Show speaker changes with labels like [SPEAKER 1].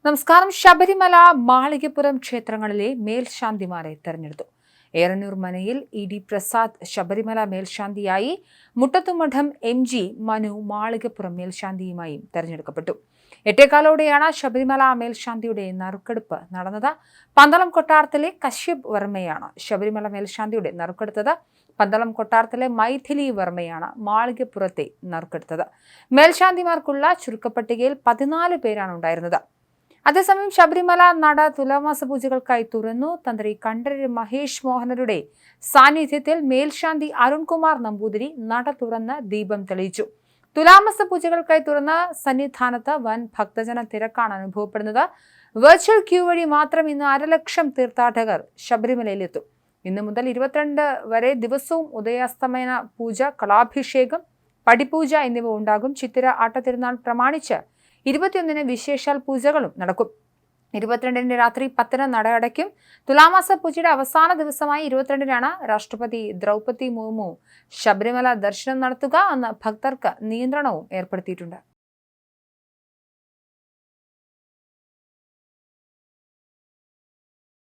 [SPEAKER 1] നമസ്കാരം. ശബരിമല മാളികപ്പുറം ക്ഷേത്രങ്ങളിലെ മേൽശാന്തിമാരെ തെരഞ്ഞെടുത്തു. ഏറന്നൂർ മനയിൽ ഇ.ഡി. പ്രസാദ് ശബരിമല മേൽശാന്തിയായി, മുട്ടത്തുമഠം MG മനു മാളികപ്പുറം മേൽശാന്തിയുമായും തെരഞ്ഞെടുക്കപ്പെട്ടു. 8:15 ശബരിമല മേൽശാന്തിയുടെ നറുക്കെടുപ്പ് നടന്നത്. പന്തളം കൊട്ടാരത്തിലെ കശ്യപ് വർമ്മയാണ് ശബരിമല മേൽശാന്തിയുടെ നറുക്കെടുത്തത്. പന്തളം കൊട്ടാരത്തിലെ മൈഥിലി വർമ്മയാണ് മാളികപ്പുറത്തെ നറുക്കെടുത്തത്. മേൽശാന്തിമാർക്കുള്ള ചുരുക്കപ്പട്ടികയിൽ 14 പേരാണ് ഉണ്ടായിരുന്നത്. അതേസമയം ശബരിമല നട തുലാമാസ പൂജകൾക്കായി തുറന്നു. തന്ത്രി കണ്ഠരര് മഹേഷ് മോഹനരുടെ സാന്നിധ്യത്തിൽ മേൽശാന്തി അരുൺകുമാർ നമ്പൂതിരി നട തുറന്ന് ദീപം തെളിയിച്ചു. തുലാമാസ പൂജകൾക്കായി തുറന്ന സന്നിധാനത്ത് വൻ ഭക്തജന തിരക്കാണ് അനുഭവപ്പെടുന്നത്. വെർച്വൽ ക്യൂ വഴി മാത്രം ഇന്ന് 1.5 ലക്ഷം തീർത്ഥാടകർ ശബരിമലയിലെത്തും. ഇന്ന് മുതൽ 22 വരെ ദിവസവും ഉദയാസ്തമന പൂജ, കളാഭിഷേകം, പടിപൂജ എന്നിവ ഉണ്ടാകും. ചിത്തിര ആട്ടത്തിരുന്നാൾ പ്രമാണിച്ച് 21-ന് വിശേഷാൽ പൂജകളും നടക്കും. 22-ന് രാത്രി 10-ന് നട അടയ്ക്കും. തുലാമാസ പൂജയുടെ അവസാന ദിവസമായ 22-നാണ് രാഷ്ട്രപതി ദ്രൗപദി മുർമു ശബരിമല ദർശനം നടത്തുക. അന്ന് ഭക്തർക്ക് നിയന്ത്രണവും ഏർപ്പെടുത്തിയിട്ടുണ്ട്.